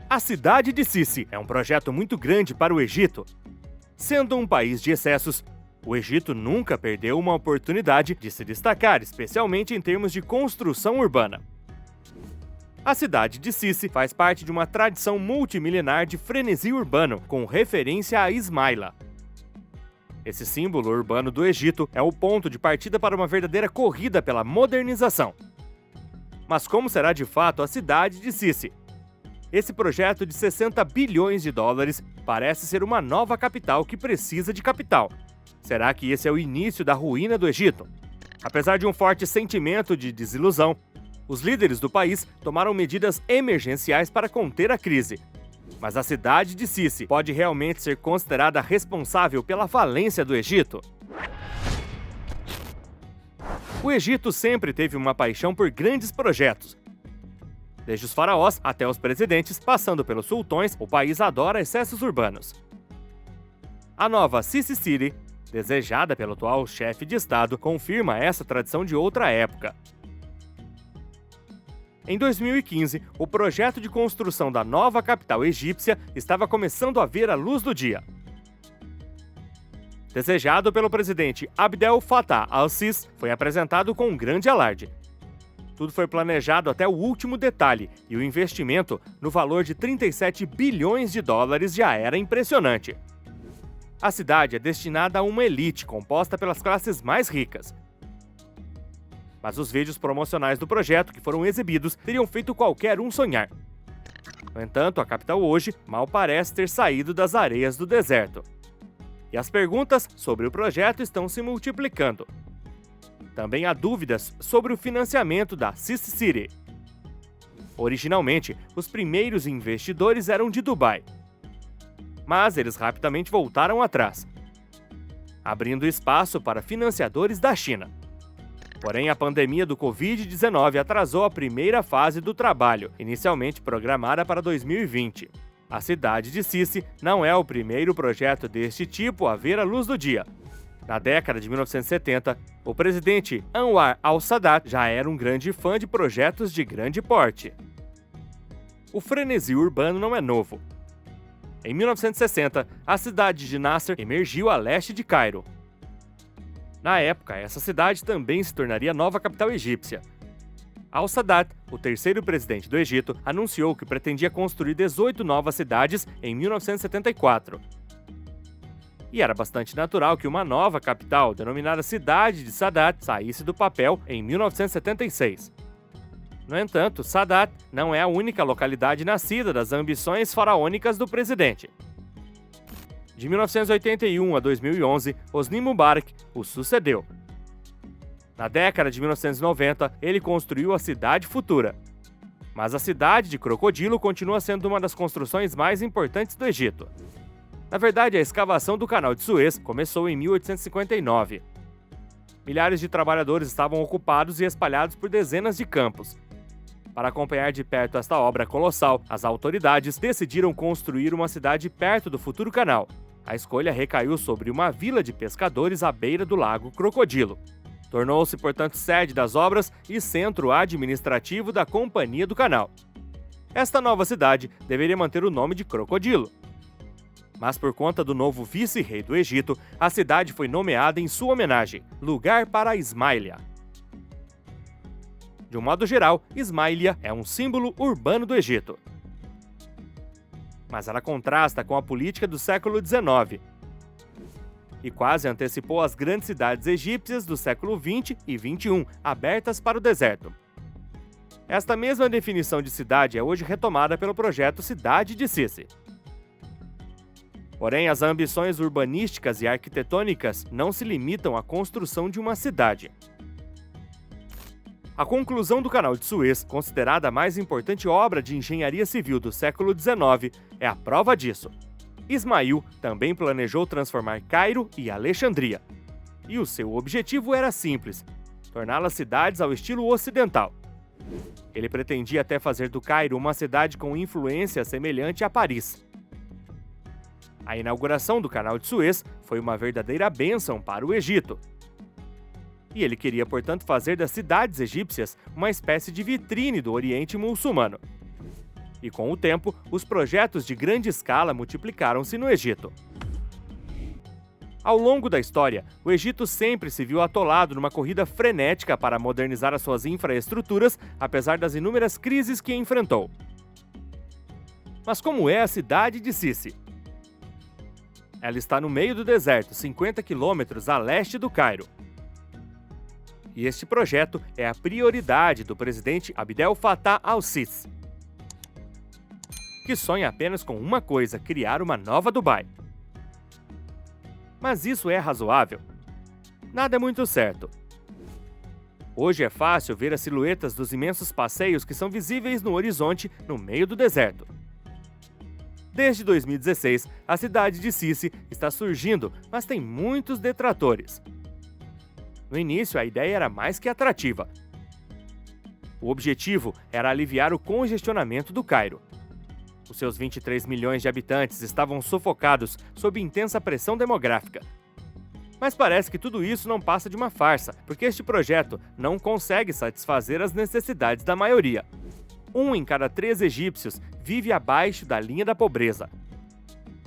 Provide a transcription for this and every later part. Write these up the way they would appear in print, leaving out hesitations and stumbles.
A cidade de Sisi é um projeto muito grande para o Egito. Sendo um país de excessos, o Egito nunca perdeu uma oportunidade de se destacar, especialmente em termos de construção urbana. A cidade de Sisi faz parte de uma tradição multimilenar de frenesi urbano, com referência a Ismaila. Esse símbolo urbano do Egito é o ponto de partida para uma verdadeira corrida pela modernização. Mas como será de fato a cidade de Sisi? Esse projeto de 60 bilhões de dólares parece ser uma nova capital que precisa de capital. Será que esse é o início da ruína do Egito? Apesar de um forte sentimento de desilusão, os líderes do país tomaram medidas emergenciais para conter a crise. Mas a cidade de Sisi pode realmente ser considerada responsável pela falência do Egito? O Egito sempre teve uma paixão por grandes projetos. Desde os faraós até os presidentes, passando pelos sultões, o país adora excessos urbanos. A nova Sisi City, desejada pelo atual chefe de Estado, confirma essa tradição de outra época. Em 2015, o projeto de construção da nova capital egípcia estava começando a ver a luz do dia. Desejado pelo presidente Abdel Fattah al-Sisi, foi apresentado com um grande alarde. Tudo foi planejado até o último detalhe e o investimento, no valor de 37 bilhões de dólares, já era impressionante. A cidade é destinada a uma elite composta pelas classes mais ricas. Mas os vídeos promocionais do projeto que foram exibidos teriam feito qualquer um sonhar. No entanto, a capital hoje mal parece ter saído das areias do deserto. E as perguntas sobre o projeto estão se multiplicando. Também há dúvidas sobre o financiamento da Sisi City. Originalmente, os primeiros investidores eram de Dubai. Mas eles rapidamente voltaram atrás, abrindo espaço para financiadores da China. Porém, a pandemia do Covid-19 atrasou a primeira fase do trabalho, inicialmente programada para 2020. A cidade de Sisi não é o primeiro projeto deste tipo a ver a luz do dia. Na década de 1970, o presidente Anwar al-Sadat já era um grande fã de projetos de grande porte. O frenesi urbano não é novo. Em 1960, a cidade de Nasser emergiu a leste de Cairo. Na época, essa cidade também se tornaria a nova capital egípcia. Al-Sadat, o terceiro presidente do Egito, anunciou que pretendia construir 18 novas cidades em 1974. E era bastante natural que uma nova capital, denominada Cidade de Sadat, saísse do papel em 1976. No entanto, Sadat não é a única localidade nascida das ambições faraônicas do presidente. De 1981 a 2011, Hosni Mubarak o sucedeu. Na década de 1990, ele construiu a Cidade Futura. Mas a cidade de Crocodilo continua sendo uma das construções mais importantes do Egito. Na verdade, a escavação do Canal de Suez começou em 1859. Milhares de trabalhadores estavam ocupados e espalhados por dezenas de campos. Para acompanhar de perto esta obra colossal, as autoridades decidiram construir uma cidade perto do futuro canal. A escolha recaiu sobre uma vila de pescadores à beira do lago Crocodilo. Tornou-se, portanto, sede das obras e centro administrativo da Companhia do Canal. Esta nova cidade deveria manter o nome de Crocodilo. Mas por conta do novo vice-rei do Egito, a cidade foi nomeada em sua homenagem, Lugar para Ismailia. De um modo geral, Ismailia é um símbolo urbano do Egito. Mas ela contrasta com a política do século XIX e quase antecipou as grandes cidades egípcias do século XX e XXI, abertas para o deserto. Esta mesma definição de cidade é hoje retomada pelo projeto Cidade de Sisi. Porém, as ambições urbanísticas e arquitetônicas não se limitam à construção de uma cidade. A conclusão do Canal de Suez, considerada a mais importante obra de engenharia civil do século XIX, é a prova disso. Ismail também planejou transformar Cairo e Alexandria. E o seu objetivo era simples: torná-las cidades ao estilo ocidental. Ele pretendia até fazer do Cairo uma cidade com influência semelhante a Paris. A inauguração do Canal de Suez foi uma verdadeira bênção para o Egito. E ele queria, portanto, fazer das cidades egípcias uma espécie de vitrine do Oriente Muçulmano. E com o tempo, os projetos de grande escala multiplicaram-se no Egito. Ao longo da história, o Egito sempre se viu atolado numa corrida frenética para modernizar as suas infraestruturas, apesar das inúmeras crises que enfrentou. Mas como é a cidade de Sisi? Ela está no meio do deserto, 50 quilômetros a leste do Cairo. E este projeto é a prioridade do presidente Abdel Fattah al-Sisi, que sonha apenas com uma coisa: criar uma nova Dubai. Mas isso é razoável? Nada é muito certo. Hoje é fácil ver as silhuetas dos imensos passeios que são visíveis no horizonte no meio do deserto. Desde 2016, a cidade de Sisi está surgindo, mas tem muitos detratores. No início, a ideia era mais que atrativa. O objetivo era aliviar o congestionamento do Cairo. Os seus 23 milhões de habitantes estavam sufocados sob intensa pressão demográfica. Mas parece que tudo isso não passa de uma farsa, porque este projeto não consegue satisfazer as necessidades da maioria. 1 em cada 3 egípcios vive abaixo da linha da pobreza.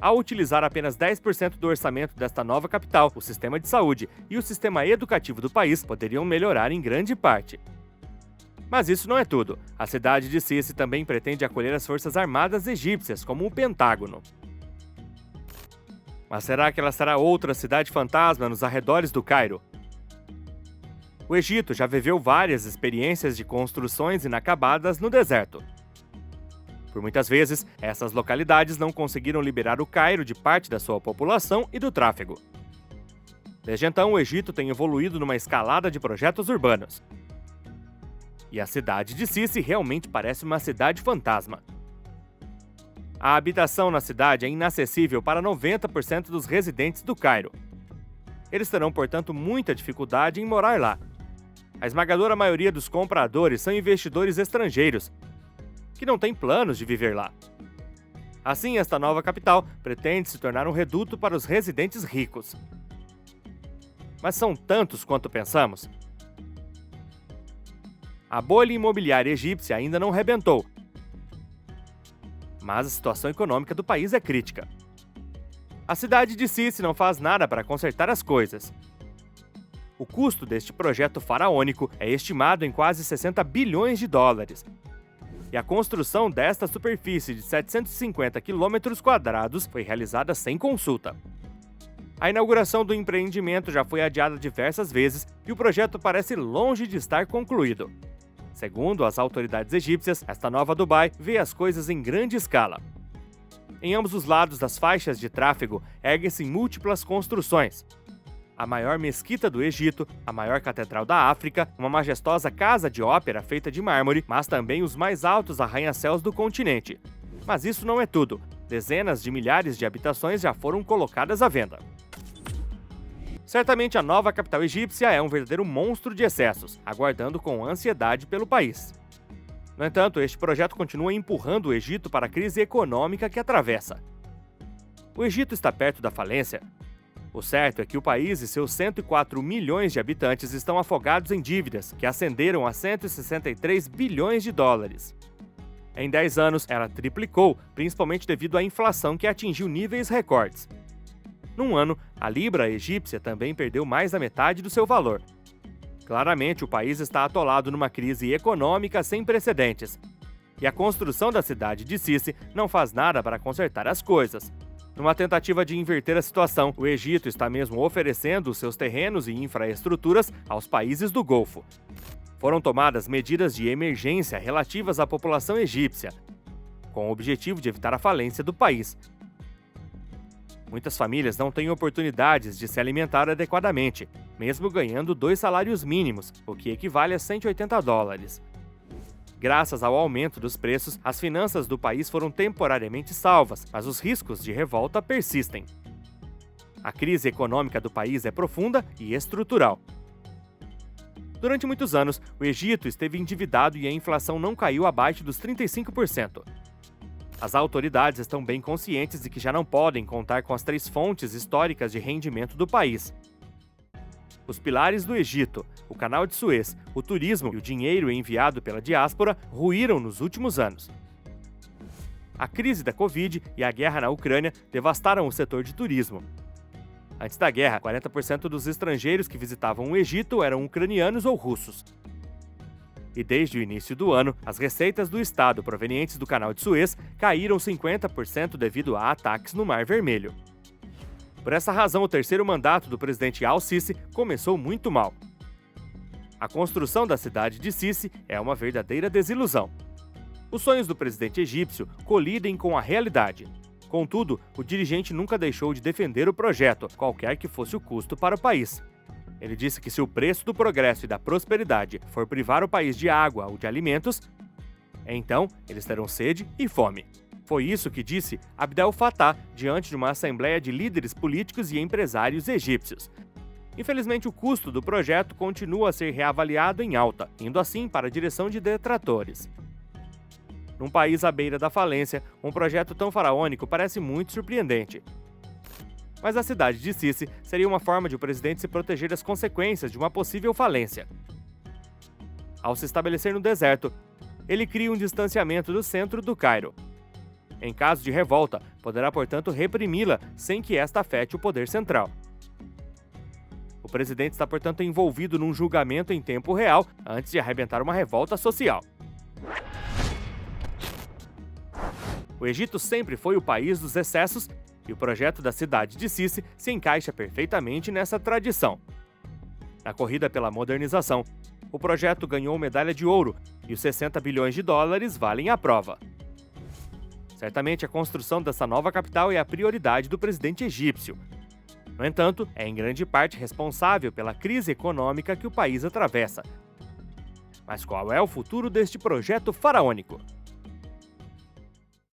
Ao utilizar apenas 10% do orçamento desta nova capital, o sistema de saúde e o sistema educativo do país poderiam melhorar em grande parte. Mas isso não é tudo. A cidade de Sisi também pretende acolher as forças armadas egípcias, como o Pentágono. Mas será que ela será outra cidade fantasma nos arredores do Cairo? O Egito já viveu várias experiências de construções inacabadas no deserto. Por muitas vezes, essas localidades não conseguiram liberar o Cairo de parte da sua população e do tráfego. Desde então, o Egito tem evoluído numa escalada de projetos urbanos. E a cidade de Sisi realmente parece uma cidade fantasma. A habitação na cidade é inacessível para 90% dos residentes do Cairo. Eles terão, portanto, muita dificuldade em morar lá. A esmagadora maioria dos compradores são investidores estrangeiros, que não têm planos de viver lá. Assim, esta nova capital pretende se tornar um reduto para os residentes ricos. Mas são tantos quanto pensamos? A bolha imobiliária egípcia ainda não rebentou, mas a situação econômica do país é crítica. A cidade de Sisi não faz nada para consertar as coisas. O custo deste projeto faraônico é estimado em quase 60 bilhões de dólares. E a construção desta superfície de 750 quilômetros quadrados foi realizada sem consulta. A inauguração do empreendimento já foi adiada diversas vezes e o projeto parece longe de estar concluído. Segundo as autoridades egípcias, esta nova Dubai vê as coisas em grande escala. Em ambos os lados das faixas de tráfego erguem-se múltiplas construções. A maior mesquita do Egito, a maior catedral da África, uma majestosa casa de ópera feita de mármore, mas também os mais altos arranha-céus do continente. Mas isso não é tudo. Dezenas de milhares de habitações já foram colocadas à venda. Certamente a nova capital egípcia é um verdadeiro monstro de excessos, aguardando com ansiedade pelo país. No entanto, este projeto continua empurrando o Egito para a crise econômica que atravessa. O Egito está perto da falência? O certo é que o país e seus 104 milhões de habitantes estão afogados em dívidas, que ascenderam a 163 bilhões de dólares. Em 10 anos, ela triplicou, principalmente devido à inflação que atingiu níveis recordes. Num ano, a libra egípcia também perdeu mais da metade do seu valor. Claramente, o país está atolado numa crise econômica sem precedentes. E a construção da cidade de Sisi não faz nada para consertar as coisas. Numa tentativa de inverter a situação, o Egito está mesmo oferecendo seus terrenos e infraestruturas aos países do Golfo. Foram tomadas medidas de emergência relativas à população egípcia, com o objetivo de evitar a falência do país. Muitas famílias não têm oportunidades de se alimentar adequadamente, mesmo ganhando 2 salários mínimos, o que equivale a 180 dólares. Graças ao aumento dos preços, as finanças do país foram temporariamente salvas, mas os riscos de revolta persistem. A crise econômica do país é profunda e estrutural. Durante muitos anos, o Egito esteve endividado e a inflação não caiu abaixo dos 35%. As autoridades estão bem conscientes de que já não podem contar com as 3 fontes históricas de rendimento do país. Os pilares do Egito, o Canal de Suez, o turismo e o dinheiro enviado pela diáspora ruíram nos últimos anos. A crise da Covid e a guerra na Ucrânia devastaram o setor de turismo. Antes da guerra, 40% dos estrangeiros que visitavam o Egito eram ucranianos ou russos. E desde o início do ano, as receitas do Estado provenientes do Canal de Suez caíram 50% devido a ataques no Mar Vermelho. Por essa razão, o terceiro mandato do presidente al-Sisi começou muito mal. A construção da cidade de Sisi é uma verdadeira desilusão. Os sonhos do presidente egípcio colidem com a realidade. Contudo, o dirigente nunca deixou de defender o projeto, qualquer que fosse o custo para o país. Ele disse que se o preço do progresso e da prosperidade for privar o país de água ou de alimentos, então eles terão sede e fome. Foi isso que disse Abdel Fattah diante de uma assembleia de líderes políticos e empresários egípcios. Infelizmente, o custo do projeto continua a ser reavaliado em alta, indo assim para a direção de detratores. Num país à beira da falência, um projeto tão faraônico parece muito surpreendente. Mas a cidade de Sisi seria uma forma de o presidente se proteger das consequências de uma possível falência. Ao se estabelecer no deserto, ele cria um distanciamento do centro do Cairo. Em caso de revolta, poderá, portanto, reprimi-la sem que esta afete o poder central. O presidente está, portanto, envolvido num julgamento em tempo real antes de arrebentar uma revolta social. O Egito sempre foi o país dos excessos e o projeto da cidade de Sisi se encaixa perfeitamente nessa tradição. Na corrida pela modernização, o projeto ganhou medalha de ouro e os 60 bilhões de dólares valem a prova. Certamente a construção dessa nova capital é a prioridade do presidente egípcio. No entanto, é em grande parte responsável pela crise econômica que o país atravessa. Mas qual é o futuro deste projeto faraônico?